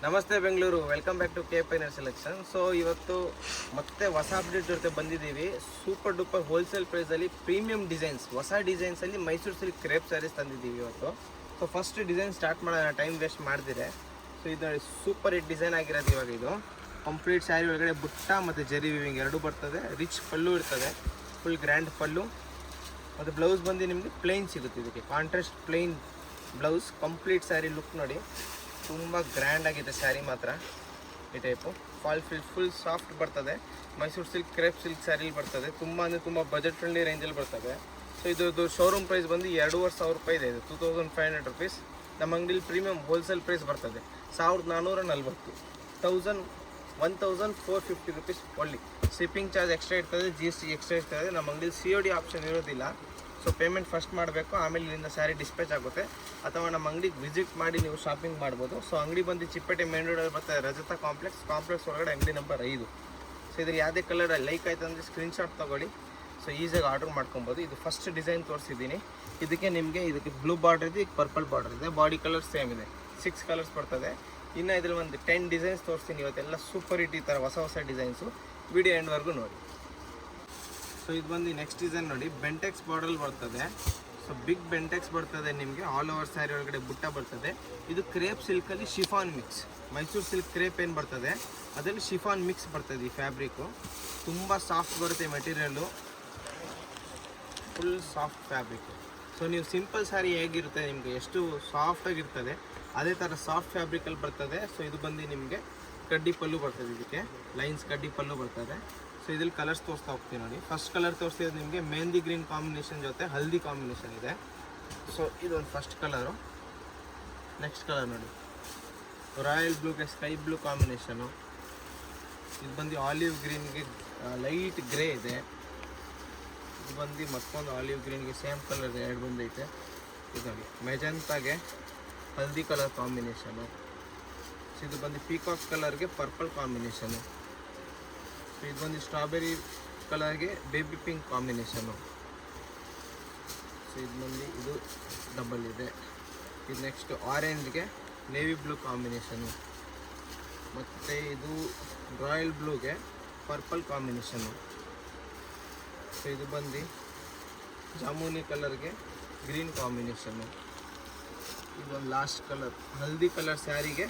ನಮಸ್ತೆ Bengaluru, welcome back to K ಪೈನರ್ selection. So ಇವತ್ತು ಮತ್ತೆ ಹೊಸ ಅಪ್ಡೇಟ್ ಜೊತೆ ಬಂದಿದ್ದೀವಿ. ಸೂಪರ್ ಡೂಪರ್ ಹೋಲ್ಸೇಲ್ ಪ್ರೈಸಲ್ಲಿ ಪ್ರೀಮಿಯಂ ಡಿಸೈನ್ಸ್, ಹೊಸ ಡಿಸೈನ್ಸಲ್ಲಿ ಮೈಸೂರು ಸಿಲ್ಕ್ ಕ್ರೇಪ್ ಸ್ಯಾರೀಸ್ ತಂದಿದ್ದೀವಿ ಇವತ್ತು. ಸೊ ಫಸ್ಟ್ ಡಿಸೈನ್ ಸ್ಟಾರ್ಟ್ ಮಾಡೋಣ, ಟೈಮ್ ವೇಸ್ಟ್ ಮಾಡ್ದಿರೆ. ಸೊ ಇದು ನೋಡಿ, ಸೂಪರ್ ಹಿಟ್ ಡಿಸೈನ್ ಆಗಿರೋದು. ಇವಾಗ ಇದು ಕಂಪ್ಲೀಟ್ ಸ್ಯಾರಿ ಒಳಗಡೆ ಬುಟ್ಟ ಮತ್ತು ಜರಿ ವಿವಿಂಗ್ ಎರಡೂ ಬರ್ತದೆ. ರಿಚ್ ಪಲ್ಲು ಇರ್ತದೆ, ಫುಲ್ ಗ್ರ್ಯಾಂಡ್ ಪಲ್ಲು. ಮತ್ತು ಬ್ಲೌಸ್ ಬಂದು ನಿಮಗೆ ಪ್ಲೈನ್ ಸಿಗುತ್ತೆ. ಇದಕ್ಕೆ contrast plain blouse. Complete sari look ನೋಡಿ, ತುಂಬ ಗ್ರ್ಯಾಂಡ್ ಆಗಿದೆ ಸ್ಯಾರಿ ಮಾತ್ರ. ಈ ಟೈಪು ಫುಲ್ ಸಾಫ್ಟ್ ಬರ್ತದೆ. ಮೈಸೂರು ಸಿಲ್ಕ್ ಕ್ರೇಪ್ ಸಿಲ್ಕ್ ಸ್ಯಾರಿಲಿ ಬರ್ತದೆ. ತುಂಬ ಅಂದರೆ ತುಂಬ ಬಜೆಟ್ ಫ್ರೆಂಡ್ಲಿ ರೇಂಜಲ್ಲಿ ಬರ್ತದೆ. ಸೊ ಇದು ಶೋರೂಮ್ ಪ್ರೈಸ್ ಬಂದು 2,500 ರೂಪಾಯಿ ಇದೆ. ಇದು 2,500 ರುಪೀಸ್. ನಮ್ಮ ಅಂಗಡಿಲಿ ಪ್ರೀಮಿಯಂ ಹೋಲ್ಸೇಲ್ ಪ್ರೈಸ್ ಬರ್ತದೆ 1,440. 1,450 ರುಪೀಸ್ ಒಳ್ಳಿ. ಶಿಪ್ಪಿಂಗ್ ಚಾರ್ಜ್ ಎಕ್ಸ್ಟ್ರಾ ಇರ್ತದೆ, GST ಎಕ್ಸ್ಟ್ರಾ ಇರ್ತದೆ. ನಮ್ಮ ಅಂಗಡಿಲಿ COD ಆಪ್ಷನ್ ಇರೋದಿಲ್ಲ. ಸೊ ಪೇಮೆಂಟ್ ಫಸ್ಟ್ ಮಾಡಬೇಕು, ಆಮೇಲೆ ಇಲ್ಲಿಂದ ಸ್ಯಾರಿ ಡಿಸ್ಪ್ಯಾಚ್ ಆಗುತ್ತೆ. ಅಥವಾ ನಮ್ಮ ಅಂಗಡಿಗೆ ವಿಸಿಟ್ ಮಾಡಿ ನೀವು ಶಾಪಿಂಗ್ ಮಾಡ್ಬೋದು. ಸೊ ಅಂಗಡಿ ಬಂದು ಚಿಪ್ಪೇಟೆ ಮೇನ್ ರೋಡಲ್ಲಿ ಬರ್ತದೆ, ರಜತ ಕಾಂಪ್ಲೆಕ್ಸ್ ಒಳಗಡೆ ಅಂಗಡಿ ನಂಬರ್ 5. ಸೊ ಇದ್ರ ಯಾವುದೇ ಕಲರ್ ಲೈಕ್ ಆಯ್ತು ಅಂದರೆ ಸ್ಕ್ರೀನ್ಶಾಟ್ ತೊಗೊಳ್ಳಿ. ಸೊ ಈಸಿಯಾಗಿ ಆರ್ಡ್ರ್ ಮಾಡ್ಕೊಬೋದು. ಇದು ಫಸ್ಟ್ ಡಿಸೈನ್ ತೋರಿಸಿದ್ದೀನಿ. ಇದಕ್ಕೆ ಬ್ಲೂ ಬಾರ್ಡರ್ ಇದೆ, ಪರ್ಪಲ್ ಬಾರ್ಡರ್ ಇದೆ. ಬಾಡಿ ಕಲರ್ ಸೇಮ್ ಇದೆ, 6 ಕಲರ್ಸ್ ಬರ್ತದೆ. ಇನ್ನು ಇದ್ರಲ್ಲಿ ಒಂದು 10 ಡಿಸೈನ್ಸ್ ತೋರಿಸ್ತೀನಿ ಇವತ್ತೆಲ್ಲ. ಸೂಪರ್ ಹಿಟ್ ಈ ಥರ ಹೊಸ ಡಿಸೈನ್ಸು. ವಿಡಿಯೋ ಎಂಡ್ವರೆಗೂ ನೋಡಿ. ಸೊ ಇದು ಬಂದು ನೆಕ್ಸ್ಟ್ ಡಿಸೈನ್ ನೋಡಿ, ಬೆಂಟೆಕ್ಸ್ ಬಾರ್ಡರ್ ಬರ್ತದೆ. ಸೊ ಬಿಗ್ ಬೆಂಟೆಕ್ಸ್ ಬರ್ತದೆ ನಿಮಗೆ. ಆಲ್ ಓವರ್ ಸ್ಯಾರಿ ಒಳಗಡೆ ಬುಟ್ಟ ಬರ್ತದೆ. ಇದು ಕ್ರೇಪ್ ಸಿಲ್ಕಲ್ಲಿ chiffon mix. Mysuru silk crepe ಏನು ಬರ್ತದೆ ಅದರಲ್ಲಿ ಶಿಫಾನ್ ಮಿಕ್ಸ್ ಬರ್ತದೆ. ಈ ಫ್ಯಾಬ್ರಿಕ್ಕು ತುಂಬ ಸಾಫ್ಟ್ ಬರುತ್ತೆ, material full soft fabric. So ನೀವು ಸಿಂಪಲ್ ಸ್ಯಾರಿ ಹೇಗಿರುತ್ತೆ ನಿಮಗೆ ಎಷ್ಟು ಸಾಫ್ಟಾಗಿರ್ತದೆ ಅದೇ ಥರ ಸಾಫ್ಟ್ ಫ್ಯಾಬ್ರಿಕಲ್ಲಿ ಬರ್ತದೆ. ಸೊ ಇದು ಬಂದು ನಿಮಗೆ ಕಡ್ಡಿ ಪಲ್ಲು ಬರ್ತದೆ. ಇದಕ್ಕೆ ಲೈನ್ಸ್ ಕಡ್ಡಿ ಪಲ್ಲು ಬರ್ತದೆ. ಸೊ ಇದ್ರಲ್ಲಿ ಕಲರ್ಸ್ ತೋರಿಸ್ತಾ ಹೋಗ್ತೀವಿ ನೋಡಿ. ಫಸ್ಟ್ ಕಲರ್ ತೋರಿಸಿದ್ರೆ ನಿಮಗೆ ಮೆಹಂದಿ ಗ್ರೀನ್ ಕಾಂಬಿನೇಷನ್ ಜೊತೆ ಹಲ್ದಿ ಕಾಂಬಿನೇಷನ್ ಇದೆ. ಸೊ ಇದೊಂದು ಫಸ್ಟ್ ಕಲರು. ನೆಕ್ಸ್ಟ್ ಕಲರ್ ನೋಡಿ, ರಾಯಲ್ ಬ್ಲೂಗೆ ಸ್ಕೈ ಬ್ಲೂ ಕಾಂಬಿನೇಷನು. ಇದು ಬಂದು ಆಲಿವ್ ಗ್ರೀನ್ಗೆ ಲೈಟ್ ಗ್ರೇ ಇದೆ. ಇದು ಬಂದು ಮತ್ತೊಂದು ಆಲಿವ್ ಗ್ರೀನ್ಗೆ ಸೇಮ್ ಕಲರ್ ಇದೆ, ಎರಡು ಬಂದೈತೆ. ಇದು ನೋಡಿ ಮೆಜಂತಾಗೆ ಹಲ್ದಿ ಕಲರ್ ಕಾಂಬಿನೇಷನು. ಸೊ ಇದು ಬಂದು ಪೀಕಾಕ್ ಕಲರ್ಗೆ ಪರ್ಪಲ್ ಕಾಂಬಿನೇಷನು. ಸೊ ಇದು ಬಂದು ಸ್ಟ್ರಾಬೆರಿ ಕಲರ್ಗೆ ಬೇಬಿ ಪಿಂಕ್ ಕಾಂಬಿನೇಷನು. ಸೊ ಇದು ಡಬಲ್ ಇದೆ. ಇದು ನೆಕ್ಸ್ಟ್ ಆರೆಂಜ್ಗೆ ನೇವಿ ಬ್ಲೂ ಕಾಂಬಿನೇಷನು. ಮತ್ತು ಇದು ರಾಯಲ್ ಬ್ಲೂಗೆ ಪರ್ಪಲ್ ಕಾಂಬಿನೇಷನು. ಸೊ ಇದು ಬಂದು ಜಾಮೂನಿ ಕಲರ್ಗೆ ಗ್ರೀನ್ ಕಾಂಬಿನೇಷನ್ನು. ಇದೊಂದು ಲಾಸ್ಟ್ ಕಲರ್ ಹಲ್ದಿ ಕಲರ್ ಸ್ಯಾರಿಗೆ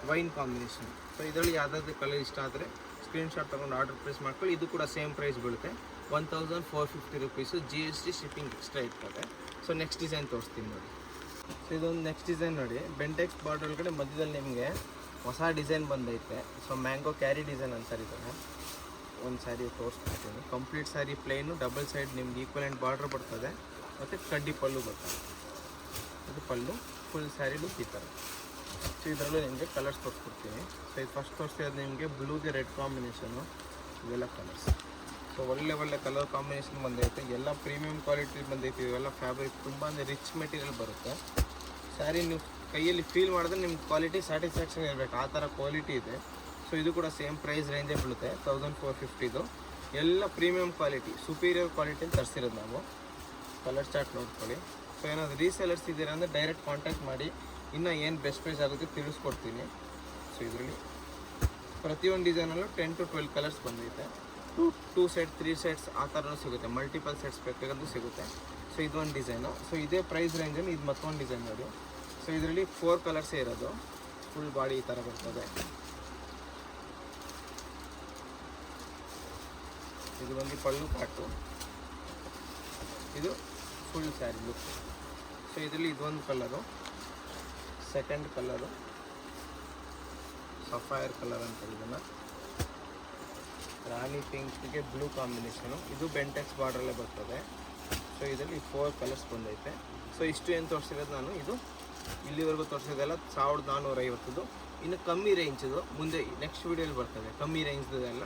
ವೈನ್ ಕಾಂಬಿನೇಷನ್. ಸೊ ಇದರಲ್ಲಿ ಯಾವುದಾದ್ರು ಕಲರ್ ಇಷ್ಟ ಆದರೆ ಸ್ಕ್ರೀನ್ಶಾಟ್ ತೊಗೊಂಡು ಆರ್ಡರ್ ಪ್ಲೇಸ್ ಮಾಡ್ಕೊಳ್ಳಿ. ಇದು ಕೂಡ ಸೇಮ್ ಪ್ರೈಸ್ ಬೀಳುತ್ತೆ, 1,450 ರುಪೀಸು. GST ಶಿಪ್ಪಿಂಗ್ ಎಕ್ಸ್ಟ್ರಾ ಇರ್ತದೆ. ಸೊ ನೆಕ್ಸ್ಟ್ ಡಿಸೈನ್ ತೋರಿಸ್ತೀನಿ ನೋಡಿ. ಸೊ ಇದೊಂದು ನೆಕ್ಸ್ಟ್ ಡಿಸೈನ್ ನೋಡಿ, ಬೆಂಟೆಕ್ಸ್ ಬಾರ್ಡರ್ ಒಳಗಡೆ ಮಧ್ಯದಲ್ಲಿ ನಿಮಗೆ ಹೊಸ ಡಿಸೈನ್ ಬಂದೈತೆ. ಸೊ ಮ್ಯಾಂಗೋ ಕ್ಯಾರಿ ಡಿಸೈನ್ ಅಂತಾರೆ ಇದನ್ನು. ಒಂದು ಸ್ಯಾರಿ ತೋರಿಸ್ಬಿಡ್ತೀನಿ. Complete saree plain, double side ನಿಮ್ಗೆ ಈಕ್ವಲೆಂಟ್ ಬಾರ್ಡ್ರ್ ಬರ್ತದೆ ಮತ್ತು ಕಡ್ಡಿ ಪಲ್ಲು ಬರ್ತದೆ. ಇದು ಪಲ್ಲು, ಫುಲ್ ಸ್ಯಾರಿ ಲುಕ್ ಈ ಥರ. ಸೊ ಇದರಲ್ಲೂ ನಿಮಗೆ ಕಲರ್ಸ್ ತೋರಿಸ್ಕೊಡ್ತೀನಿ. ಸೊ ಇದು ಫಸ್ಟ್ ತೋರಿಸ್ತಿರೋದು ನಿಮಗೆ ಬ್ಲೂಗೆ ರೆಡ್ ಕಾಂಬಿನೇಷನು. ಇವೆಲ್ಲ ಕಲರ್ಸ್. ಸೊ ಒಳ್ಳೆ ಕಲರ್ ಕಾಂಬಿನೇಷನ್ ಬಂದೈತೆ. ಎಲ್ಲ ಪ್ರೀಮಿಯಂ ಕ್ವಾಲಿಟಿ ಬಂದೈತೆ. ಇವೆಲ್ಲ ಫ್ಯಾಬ್ರಿಕ್ ತುಂಬ ಅಂದರೆ ರಿಚ್ ಮೆಟೀರಿಯಲ್ ಬರುತ್ತೆ. ಸ್ಯಾರಿ ನೀವು ಕೈಯಲ್ಲಿ ಫೀಲ್ ಮಾಡಿದ್ರೆ ನಿಮ್ಗೆ ಕ್ವಾಲಿಟಿ ಸ್ಯಾಟಿಸ್ಫ್ಯಾಕ್ಷನ್ ಇರಬೇಕು, ಆ ಥರ ಕ್ವಾಲಿಟಿ ಇದೆ. ಸೊ ಇದು ಕೂಡ ಸೇಮ್ ಪ್ರೈಸ್ ರೇಂಜೇ ಬೀಳುತ್ತೆ, 1,450. ಎಲ್ಲ ಪ್ರೀಮಿಯಂ ಕ್ವಾಲಿಟಿ, ಸುಪೀರಿಯರ್ ಕ್ವಾಲಿಟಿಯಲ್ಲಿ ತರಿಸಿರೋದು ನಾವು. ಕಲರ್ ಚಾರ್ಟ್ ನೋಡ್ಕೊಳ್ಳಿ. ಸೊ ಏನಾದರೂ ರೀಸೇಲರ್ಸ್ ಇದ್ದೀರಾ ಅಂದರೆ ಡೈರೆಕ್ಟ್ ಕಾಂಟ್ಯಾಕ್ಟ್ ಮಾಡಿ, ಇನ್ನೂ ಏನು ಬೆಸ್ಟ್ ಪ್ರೈಸ್ ಆಗುತ್ತೆ ತಿಳಿಸ್ಕೊಡ್ತೀನಿ. ಸೊ ಇದರಲ್ಲಿ ಪ್ರತಿಯೊಂದು ಡಿಸೈನಲ್ಲೂ 10 to 12 ಕಲರ್ಸ್ ಬಂದೈತೆ. 2 ಸೆಟ್ 3 ಸೆಟ್ಸ್ ಆ ಥರನೂ ಸಿಗುತ್ತೆ. ಮಲ್ಟಿಪಲ್ ಸೆಟ್ಸ್ ಬೇಕಾದ್ರೂ ಸಿಗುತ್ತೆ. ಸೊ ಇದೊಂದು ಡಿಸೈನು. ಸೊ ಇದೇ ಪ್ರೈಸ್ ರೇಂಜಲ್ಲಿ ಇದು ಮತ್ತೊಂದು ಡಿಸೈನ್ ನೋಡಿ. ಸೊ ಇದರಲ್ಲಿ 4 ಕಲರ್ಸೇ ಇರೋದು. ಫುಲ್ ಬಾಡಿ ಈ ಥರ ಬರ್ತದೆ. ಇದು ಬಂದು ಪಲ್ಲು ಪಾಟು. ಇದು ಫುಲ್ ಸ್ಯಾರಿ ಲುಕ್. ಸೊ ಇದರಲ್ಲಿ ಇದೊಂದು colour, second colour sapphire colour ಅಂತ ಇದನ್ನು. ರಾಣಿ ಪಿಂಕ್ಗೆ ಬ್ಲೂ ಕಾಂಬಿನೇಷನು. ಇದು ಬೆಂಟೆಕ್ಸ್ ಬಾರ್ಡ್ರಲ್ಲೇ ಬರ್ತದೆ. ಸೊ ಇದರಲ್ಲಿ 4 ಕಲರ್ಸ್ ಬಂದೈತೆ. ಸೊ ಇಷ್ಟು ಏನು ತೋರಿಸಿರೋದು ನಾನು, ಇದು ಇಲ್ಲಿವರೆಗೂ ತೋರಿಸೋದೆಲ್ಲ 1,450. ಇನ್ನು ಕಮ್ಮಿ ರೇಂಜದು ಮುಂದೆ ನೆಕ್ಸ್ಟ್ ವೀಡಿಯೋಲಿ ಬರ್ತದೆ. ಕಮ್ಮಿ ರೇಂಜ್ದೆಲ್ಲ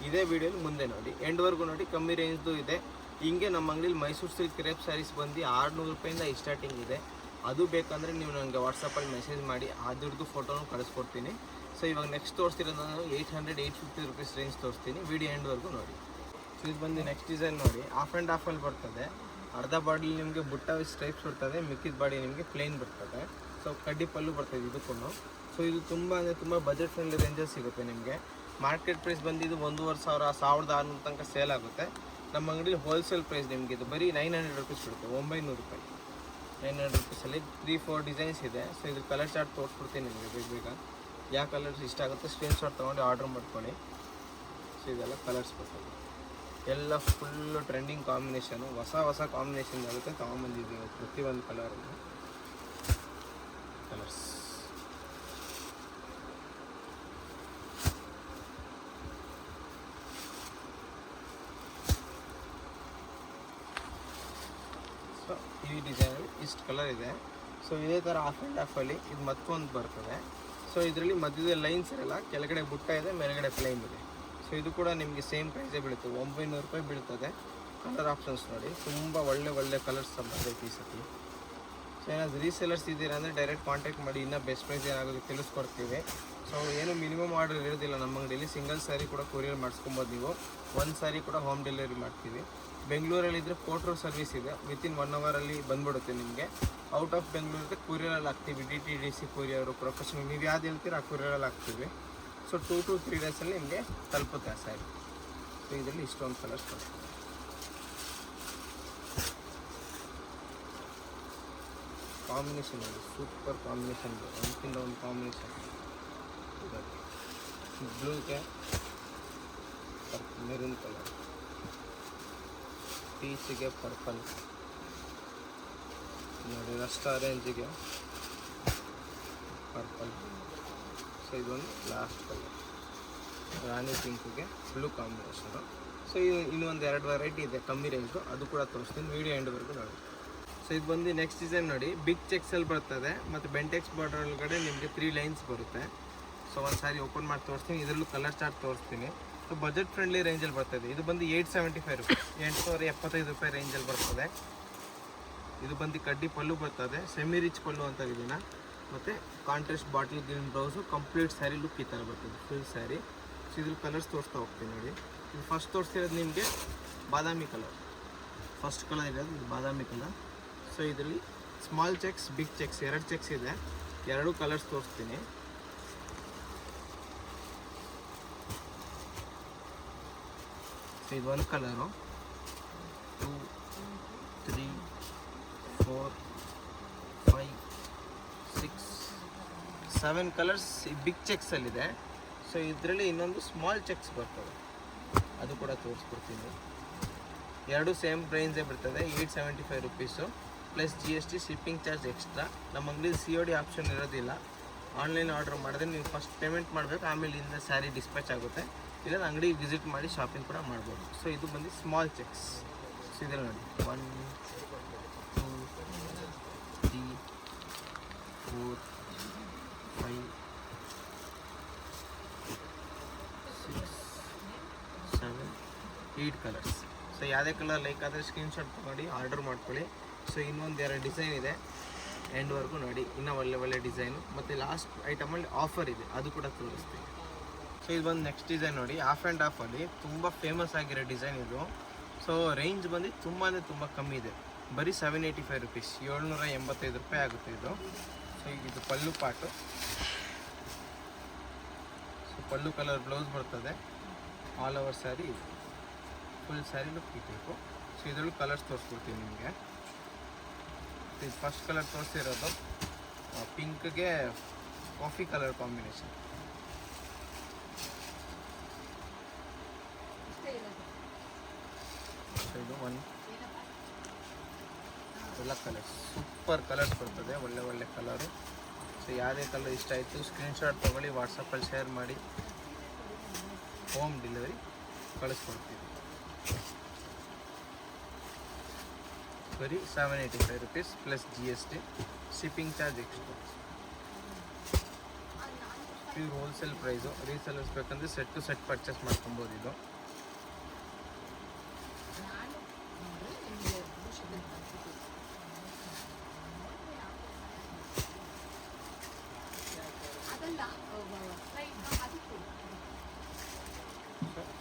ಇದೇ ವೀಡಿಯೋಲಿ ಮುಂದೆ ನೋಡಿ, ಎಂಡ್ವರೆಗೂ ನೋಡಿ. ಕಮ್ಮಿ ರೇಂಜ್ದು ಇದೆ. ಹಿಂಗೆ ನಮ್ಮ ಅಂಗಡಿಲಿ ಮೈಸೂರು ಸಿಲ್ಕ್ ಕ್ರೇಪ್ ಸ್ಯಾರೀಸ್ ಬಂದು 600 ರೂಪಾಯಿಂದ ಸ್ಟಾರ್ಟಿಂಗ್ ಇದೆ. ಅದು ಬೇಕಂದರೆ ನೀವು ನನಗೆ ವಾಟ್ಸಪ್ಪಲ್ಲಿ ಮೆಸೇಜ್ ಮಾಡಿ ಅದ್ರದ್ದು ಫೋಟೋನು ಕಳಿಸ್ಕೊಡ್ತೀನಿ. ಸೊ ಇವಾಗ ನೆಕ್ಸ್ಟ್ ತೋರಿಸ್ತಿರೋದು ನಾನು 800-850 ರುಪೀಸ್ ರೇಂಜ್ ತೋರಿಸ್ತೀನಿ. ವಿಡಿಯೋ ಎಂಡ್ವರೆಗೂ ನೋಡಿ. ಸೊ ಇದು ಬಂದು ನೆಕ್ಸ್ಟ್ ಡಿಸೈನ್ ನೋಡಿ, ಆಫ್ ಆ್ಯಂಡ್ ಆಫಲ್ಲಿ ಬರ್ತದೆ. ಅರ್ಧ ಬಾಡಿ ನಿಮಗೆ ಬುಟ್ಟ ಸ್ಟ್ರೈಪ್ಸ್ ಬರ್ತದೆ, ಮಿಕ್ಕಿದ ಬಾಡಿ ನಿಮಗೆ ಪ್ಲೇನ್ ಬರ್ತದೆ. ಸೊ ಕಡ್ಡಿ ಪಲ್ಲು ಬರ್ತದೆ ಇದಕ್ಕೂ. ಸೊ ಇದು ತುಂಬ ಅಂದರೆ ತುಂಬ ಬಜೆಟ್ ಫ್ರೆಂಡ್ಲಿ ರೇಂಜಲ್ಲಿ ಸಿಗುತ್ತೆ ನಿಮಗೆ. ಮಾರ್ಕೆಟ್ ಪ್ರೈಸ್ ಬಂದಿದ್ದು 1,500 1600 ತನಕ ಸೇಲ್ ಆಗುತ್ತೆ. ನಮ್ಮ ಅಂಗಡಿ ಹೋಲ್ಸೇಲ್ ಪ್ರೈಸ್ ನಿಮಗೆ ಇದು ಬರೀ 900 ರುಪೀಸ್ ಬಿಡುತ್ತೆ, 900 ರೂಪಾಯಿ. 900 ರುಪೀಸಲ್ಲಿ 3-4 ಡಿಸೈನ್ಸ್ ಇದೆ. ಸೊ ಇದು ಕಲರ್ ಚಾರ್ಟ್ ತೋರಿಸ್ಬಿಡ್ತೀನಿ ನಿಮಗೆ ಬೇಗ. ಯಾವ ಕಲರ್ಸ್ ಇಷ್ಟ ಆಗುತ್ತೆ ಸ್ಕ್ರೀನ್ಶಾಟ್ ತೊಗೊಂಡು ಆರ್ಡ್ರ್ ಮಾಡ್ಕೊಳ್ಳಿ. ಸೊ ಇದೆಲ್ಲ ಕಲರ್ಸ್ ಬರ್ತದೆ, ಎಲ್ಲ ಫುಲ್ಲು ಟ್ರೆಂಡಿಂಗ್ ಕಾಂಬಿನೇಷನು, ಹೊಸ ಕಾಂಬಿನೇಷನ್ ಆಗುತ್ತೆ ತೊಗೊಂಬಂದಿದ್ದೀವಿ ಪ್ರತಿಯೊಂದು ಕಲರನ್ನು. ಕಲರ್ಸ್ ಸೊ ಈ ಡಿಸೈನಲ್ಲಿ ಇಷ್ಟು ಕಲರ್ ಇದೆ. ಸೊ ಇದೇ ಥರ ಆಫ್ ಆ್ಯಂಡ್ ಆಫಲ್ಲಿ ಇದು ಮತ್ತೊಂದು ಬರ್ತದೆ. ಸೊ ಇದರಲ್ಲಿ ಮಧ್ಯದಲ್ಲಿ ಲೈನ್ಸ್ ಇರಲ್ಲ, ಕೆಳಗಡೆ ಬುಟ್ಟ ಇದೆ, ಮೇಲ್ಗಡೆ ಪ್ಲೈನ್ ಇದೆ. ಸೊ ಇದು ಕೂಡ ನಿಮಗೆ ಸೇಮ್ ಪ್ರೈಸೇ ಬೀಳುತ್ತೆ, 900 ರೂಪಾಯಿ ಬೀಳ್ತದೆ. ಕಲರ್ ಆಪ್ಷನ್ಸ್ ನೋಡಿ, ತುಂಬ ಒಳ್ಳೆ ಕಲರ್ಸ್ ಬಂದೈತೆ ಈ ಸತಿ. ಸೊ ಏನಾದ್ರು ರೀಸೇಲರ್ಸ್ ಇದ್ದೀರಾ ಅಂದರೆ ಡೈರೆಕ್ಟ್ ಕಾಂಟ್ಯಾಕ್ಟ್ ಮಾಡಿ, ಇನ್ನೂ ಬೆಸ್ಟ್ ಪ್ರೈಸ್ ಏನಾಗೋದು ತಿಳಿಸ್ಕೊಡ್ತೀವಿ. ಸೊ ಏನು ಮಿನಿಮಮ್ ಆರ್ಡರ್ ಇರೋದಿಲ್ಲ ನಮ್ಮ ಅಂಗಡಿಯಲ್ಲಿ. ಸಿಂಗಲ್ ಸ್ಯಾರಿ ಕೂಡ ಕೊರಿಯರ್ ಮಾಡಿಸ್ಕೊಬೋದು ನೀವು, ಒಂದು ಸ್ಯಾರಿ ಕೂಡ ಹೋಮ್ ಡೆಲಿವರಿ ಮಾಡ್ತೀವಿ. ಬೆಂಗಳೂರಲ್ಲಿದ್ದರೆ ಪೋರ್ಟ್ರ್ ಸರ್ವಿಸ್ ಇದೆ, ವಿತಿನ್ 1 ಅವರಲ್ಲಿ ಬಂದ್ಬಿಡುತ್ತೆ ನಿಮಗೆ. ಔಟ್ ಆಫ್ ಬೆಂಗಳೂರಿಗೆ ಕೊರಿಯರಲ್ಲಿ ಹಾಕ್ತೀವಿ, DTDC ಕೊರಿಯರು ಪ್ರೊಫೆಷನಲ್, ನೀವು ಯಾವ್ದು ಹೇಳ್ತೀರ ಆ ಕೊರಿಯರಲ್ಲಿ ಹಾಕ್ತೀವಿ. ಸೊ 2 to 3 ಡೇಸಲ್ಲಿ ನಿಮಗೆ ತಲುಪುತ್ತೆ ಆ ಸ್ಯಾರಿ. ಸೊ ಇದರಲ್ಲಿ ಇಷ್ಟೊಂದು ಕಲರ್ಸ್ ಬರುತ್ತೆ. ಕಾಂಬಿನೇಷನ್ ಇದೆ, ಸೂಪರ್ ಕಾಂಬಿನೇಷನ್ ಇದೆ, ಒಂದಕ್ಕಿಂತ ಒಂದು ಕಾಂಬಿನೇಷನ್. ಬ್ಲೂಗೆ ಮೆರೂನ್ ಕಲರ್, ಪೀಚಿಗೆ ಪರ್ಪಲ್ ನೋಡಿ, ರಸ್ಟ್ ಆರೆಂಜಿಗೆ ಪರ್ಪಲ್. ಸೊ ಇದೊಂದು ಲಾಸ್ಟ್ ಕಲರ್, ರಾಣಿ ಪಿಂಕಿಗೆ ಬ್ಲೂ ಕಾಂಬಿನೇಷನು. ಸೊ ಇನ್ನೊಂದು 2 ವೆರೈಟಿ ಇದೆ ಕಮ್ಮಿ ರೇಂಜು, ಅದು ಕೂಡ ತೋರಿಸ್ತೀನಿ, ವೀಡಿಯೋ ಎಂಡ್ವರೆಗೂ ನೋಡಿ. ಸೊ ಇದು ಬಂದು ನೆಕ್ಸ್ಟ್ ಡಿಸೈನ್ ನೋಡಿ, ಬಿಗ್ ಚೆಕ್ಸಲ್ಲಿ ಬರ್ತದೆ ಮತ್ತು ಬೆಂಟೆಕ್ಸ್ ಬಾರ್ಡರ್ ಒಳಗಡೆ ನಿಮಗೆ 3 ಲೈನ್ಸ್ ಬರುತ್ತೆ. ಸೊ ಒಂದು ಸಾರಿ ಓಪನ್ ಮಾಡಿ ತೋರಿಸ್ತೀನಿ, ಇದರಲ್ಲೂ ಕಲರ್ ಚಾರ್ಟ್ ತೋರಿಸ್ತೀನಿ. ಸೊ ಬಜೆಟ್ ಫ್ರೆಂಡ್ಲಿ ರೇಂಜಲ್ಲಿ ಬರ್ತದೆ. ಇದು ಬಂದು 875 ರೂಪೀಸ್, 875 ರೂಪಾಯಿ ರೇಂಜಲ್ಲಿ ಬರ್ತದೆ. ಇದು ಬಂದು ಕಡ್ಡಿ ಪಲ್ಲು ಬರ್ತದೆ, ಸೆಮಿ ರಿಚ್ ಪಲ್ಲು ಅಂತ ಇದೀನ, ಮತ್ತು contrast bottle green blouse, complete sari look ಈ ಥರ ಬರ್ತದೆ, ಫುಲ್ ಸ್ಯಾರಿ. ಸೊ ಇದ್ರ ಕಲರ್ಸ್ ತೋರಿಸ್ತಾ ಹೋಗ್ತೀನಿ ನೋಡಿ. ಇದು ಫಸ್ಟ್ ತೋರಿಸ್ತಿರೋದು ನಿಮಗೆ ಬಾದಾಮಿ ಕಲರ್, ಫಸ್ಟ್ ಕಲರ್ ಇರೋದು ಇದು ಬಾದಾಮಿ ಕಲರ್. ಸೊ ಇದರಲ್ಲಿ small checks, big checks, 2 checks ಇದೆ, 2 ಕಲರ್ಸ್ ತೋರಿಸ್ತೀನಿ. ಸೊ ಇದು ಒಂದು ಕಲರು, 2, 3, 4, 5, 6, 7 ಕಲರ್ಸ್ ಈ ಬಿಗ್ ಚೆಕ್ಸಲ್ಲಿದೆ. ಸೊ ಇದರಲ್ಲಿ ಇನ್ನೊಂದು ಸ್ಮಾಲ್ ಚೆಕ್ಸ್ ಬರ್ತದೆ, ಅದು ಕೂಡ ತೋರಿಸ್ಕೊಡ್ತೀನಿ. 2 ಸೇಮ್ ಪ್ರೈಸೇ ಬರ್ತದೆ, 875 rupees plus GST, shipping charge extra. ನಮ್ಮ ಅಂಗಡಿ COD ಆಪ್ಷನ್ ಇರೋದಿಲ್ಲ. ಆನ್ಲೈನ್ ಆರ್ಡರ್ ಮಾಡಿದ್ರೆ ನೀವು ಫಸ್ಟ್ ಪೇಮೆಂಟ್ ಮಾಡಬೇಕು, ಆಮೇಲೆ ಇಂದ ಸ್ಯಾರಿ ಡಿಸ್ಪ್ಯಾಚ್ ಆಗುತ್ತೆ. ಇಲ್ಲ ಅಂಗಡಿ ವಿಸಿಟ್ ಮಾಡಿ ಶಾಪಿಂಗ್ ಕೂಡ ಮಾಡ್ಬೋದು. ಸೊ ಇದು ಬಂದು ಸ್ಮಾಲ್ ಚೆಕ್ಸ್. ಸೊ ಇದರಲ್ಲಿ ನೋಡಿ 1, 2, 3, 4, 5, 6, 7, 8 ಕಲರ್ಸ್. ಸೊ ಯಾವುದೇ ಕಲರ್ ಲೈಕ್ ಆದರೆ ಸ್ಕ್ರೀನ್ಶಾಟ್ ತೊಗೊಂಡು ಆರ್ಡರ್ ಮಾಡ್ಕೊಳ್ಳಿ. ಸೊ ಇನ್ನೊಂದು 2 ಡಿಸೈನ್ ಇದೆ, ಎಂಡ್ವರೆಗೂ ನೋಡಿ, ಇನ್ನೂ ಒಳ್ಳೆ ಡಿಸೈನು. ಮತ್ತು ಲಾಸ್ಟ್ ಐಟಮಲ್ಲಿ ಆಫರ್ ಇದೆ, ಅದು ಕೂಡ ತೋರಿಸ್ತೀನಿ. ಸೊ ಇದು ಬಂದು ನೆಕ್ಸ್ಟ್ ಡಿಸೈನ್ ನೋಡಿ, ಆಫ್ ಆ್ಯಂಡ್ ಆಫಲ್ಲಿ ತುಂಬ ಫೇಮಸ್ ಆಗಿರೋ ಡಿಸೈನ್ ಇದು. ಸೊ ರೇಂಜ್ ಬಂದು ತುಂಬ ಕಮ್ಮಿ ಇದೆ, ಬರೀ 785 ರೂಪೀಸ್, 785 ರೂಪಾಯಿ ಆಗುತ್ತೆ ಇದು. ಸೊ ಈಗ ಇದು ಪಲ್ಲು ಪಾಟು. ಸೊ ಪಲ್ಲು ಕಲರ್ ಬ್ಲೌಸ್ ಬರ್ತದೆ, ಆಲ್ ಓವರ್ ಸ್ಯಾರಿ ಇದು, ಫುಲ್ ಸ್ಯಾರಿ ಲುಕ್ ಇರಬೇಕು. ಸೊ ಇದರಲ್ಲೂ ಕಲರ್ಸ್ ತೋರಿಸ್ಕೊಡ್ತೀನಿ ನಿಮಗೆ. ಇದು ಫಸ್ಟ್ ಕಲರ್ ತೋರಿಸಿರೋದು ಪಿಂಕ್ಗೆ ಕಾಫಿ ಕಲರ್ ಕಾಂಬಿನೇಷನ್. ಇದು ಎಲ್ಲ ಕಲರ್ಸ್, ಸೂಪರ್ ಕಲರ್ಸ್ ಬರ್ತದೆ, ಒಳ್ಳೆ ಕಲರು. ಸೊ ಯಾವುದೇ ಕಲರ್ ಇಷ್ಟ ಆಯಿತು ಸ್ಕ್ರೀನ್ಶಾಟ್ ತೊಗೊಳ್ಳಿ, ವಾಟ್ಸಪ್ಪಲ್ಲಿ ಶೇರ್ ಮಾಡಿ, ಹೋಮ್ ಡೆಲಿವರಿ ಕಳಿಸ್ಕೊಡ್ತೀವಿ. ಬರೀ 785 rupees plus GST, shipping charge extra. Pure wholesale price, resellers ಬೇಕಂದರೆ ಸೆಟ್ ಟು ಸೆಟ್ ಪರ್ಚೇಸ್ ಮಾಡ್ಕೊಬೋದು. ಇದು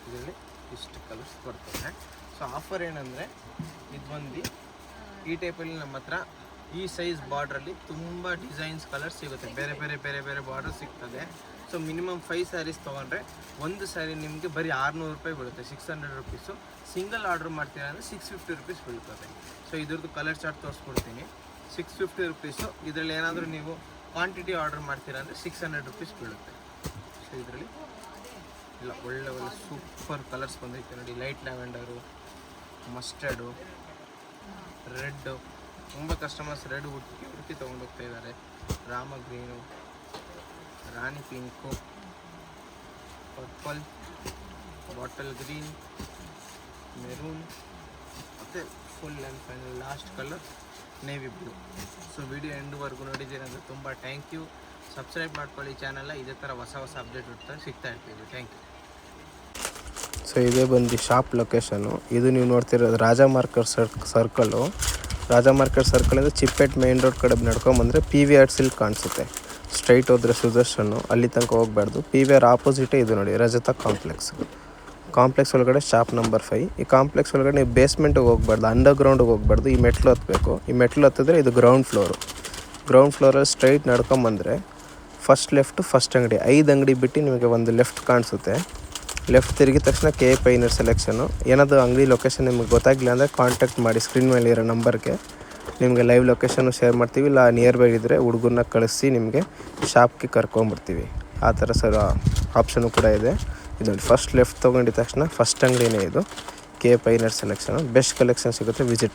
ಇದರಲ್ಲಿ ಇಷ್ಟು ಕಲರ್ಸ್ ಬರ್ತದೆ. ಸೊ ಆಫರ್ ಏನಂದರೆ ಇದು ಬಂದು ಈ ಟೈಪಲ್ಲಿ ನಮ್ಮ ಹತ್ರ ಈ ಸೈಜ್ ಬಾರ್ಡ್ರಲ್ಲಿ ತುಂಬ ಡಿಸೈನ್ಸ್ ಕಲರ್ಸ್ ಸಿಗುತ್ತೆ, ಬೇರೆ ಬೇರೆ ಬೇರೆ ಬೇರೆ ಬಾರ್ಡರ್ ಸಿಗ್ತದೆ. ಸೊ ಮಿನಿಮಮ್ 5 ಸ್ಯಾರೀಸ್ ತೊಗೊಂಡ್ರೆ ಒಂದು ಸ್ಯಾರಿ ನಿಮಗೆ ಬರೀ 600 ರೂಪಾಯಿ ಬೀಳುತ್ತೆ, 600 ರುಪೀಸು. ಸಿಂಗಲ್ ಆರ್ಡ್ರ್ ಮಾಡ್ತೀರಾ ಅಂದರೆ 650 ರುಪೀಸ್ ಬೀಳ್ತದೆ. ಸೊ ಇದ್ರದ್ದು ಕಲರ್ ಚಾರ್ಟ್ ತೋರಿಸ್ಕೊಡ್ತೀನಿ. 650 ರುಪೀಸು. ಇದರಲ್ಲಿ ಏನಾದರೂ ನೀವು ಕ್ವಾಂಟಿಟಿ ಆರ್ಡರ್ ಮಾಡ್ತೀರಾ ಅಂದರೆ 600 ರುಪೀಸ್ ಬೀಳುತ್ತೆ. ಸೊ ಇದರಲ್ಲಿ ಇಲ್ಲ ಒಳ್ಳೆ ಒಳ್ಳೆ ಸೂಪರ್ ಕಲರ್ಸ್ ಬಂದೈತೆ ನೋಡಿ. ಲೈಟ್ ಲ್ಯಾವೆಂಡರು, ಮಸ್ಟರ್ಡು, ರೆಡ್ಡು, ತುಂಬ ಕಸ್ಟಮರ್ಸ್ ರೆಡ್ ಹುಡುಕಿ ತೊಗೊಂಡೋಗ್ತಾ ಇದ್ದಾರೆ. ರಾಮ ಗ್ರೀನು, ರಾಣಿ pink, purple, bottle green, maroon ಮತ್ತು full and final last colour navy blue. So video ಎಂಡ್ವರೆಗೂ ನೋಡಿದ್ದೀರಿ ಅಂದರೆ ತುಂಬ ಥ್ಯಾಂಕ್ ಯು. ಸಬ್ಸ್ಕ್ರೈಬ್ ಮಾಡ್ಕೊಳ್ಳಿ ಚಾನಲ್ನ, ಇದೇ ಥರ ಹೊಸ ಹೊಸ ಅಪ್ಡೇಟ್ ಸಿಗ್ತಾ ಇರ್ತೀವಿ. Thank you. ಸೊ ಇದೇ ಬಂದು ಶಾಪ್ ಲೊಕೇಶನು. ಇದು ನೀವು ನೋಡ್ತಿರೋದು ರಾಜ ಮಾರ್ಕೆಟ್ ಸರ್ಕಲ್ಲು. ರಾಜ ಮಾರ್ಕೆಟ್ ಸರ್ಕಲಿಂದ ಚಿಪ್ಪೇಟ್ ಮೇನ್ ರೋಡ್ ಕಡೆ ನಡ್ಕೊಂಬಂದರೆ PVR ಸಿಲ್ಕ್ ಕಾಣಿಸುತ್ತೆ. ಸ್ಟ್ರೈಟ್ ಹೋದರೆ ಸುದರ್ಶನ್ನು, ಅಲ್ಲಿ ತನಕ ಹೋಗಬಾರ್ದು. PVR ಆಪೋಸಿಟೇ ಇದು ನೋಡಿ, ರಜತ ಕಾಂಪ್ಲೆಕ್ಸ್ ಒಳಗಡೆ ಶಾಪ್ ನಂಬರ್ 5. ಈ ಕಾಂಪ್ಲೆಕ್ಸ್ ಒಳಗಡೆ ನೀವು ಬೇಸ್ಮೆಂಟಿಗೆ ಹೋಗಬಾರ್ದು, ಅಂಡರ್ಗ್ರೌಂಡಿಗೆ ಹೋಗಬಾರ್ದು. ಈ ಮೆಟ್ಲು ಹತ್ತಬೇಕು. ಈ ಮೆಟ್ಲು ಹತ್ತಿದ್ರೆ ಇದು ಗ್ರೌಂಡ್ ಫ್ಲೋರಲ್ಲಿ ಸ್ಟ್ರೈಟ್ ನಡ್ಕೊಂಬಂದರೆ ಫಸ್ಟ್ ಲೆಫ್ಟು ಫಸ್ಟ್ ಅಂಗಡಿ, 5 ಅಂಗಡಿ ಬಿಟ್ಟು ನಿಮಗೆ ಒಂದು ಲೆಫ್ಟ್ ಕಾಣಿಸುತ್ತೆ. ಲೆಫ್ಟ್ ತಿರುಗಿದ ತಕ್ಷಣ KA ಪೈನರ್ ಸೆಲೆಕ್ಷನು. ಏನಾದರೂ ಅಂಗಡಿ ಲೊಕೇಶನ್ ನಿಮಗೆ ಗೊತ್ತಾಗಿಲ್ಲ ಅಂದರೆ ಕಾಂಟ್ಯಾಕ್ಟ್ ಮಾಡಿ ಸ್ಕ್ರೀನ್ ಮೇಲೆ ಇರೋ ನಂಬರ್ಗೆ. ನಿಮಗೆ ಲೈವ್ ಲೊಕೇಶನ್ನು ಶೇರ್ ಮಾಡ್ತೀವಿ, ಇಲ್ಲ ನಿಯರ್ ಬೈ ಇದ್ದರೆ ಹುಡುಗನ್ನ ಕಳಿಸಿ ನಿಮಗೆ ಶಾಪ್ಗೆ ಕರ್ಕೊಂಬರ್ತೀವಿ. ಆ ಥರ ಸರ್ ಆಪ್ಷನು ಕೂಡ ಇದೆ. ಇದು ನೋಡಿ, ಫಸ್ಟ್ ಲೆಫ್ಟ್ ತೊಗೊಂಡಿದ ತಕ್ಷಣ ಫಸ್ಟ್ ಅಂಗಡಿನೇ ಇದು, KA ಪೈನರ್ ಸೆಲೆಕ್ಷನು. ಬೆಸ್ಟ್ ಕಲೆಕ್ಷನ್ ಸಿಗುತ್ತೆ, ವಿಸಿಟ್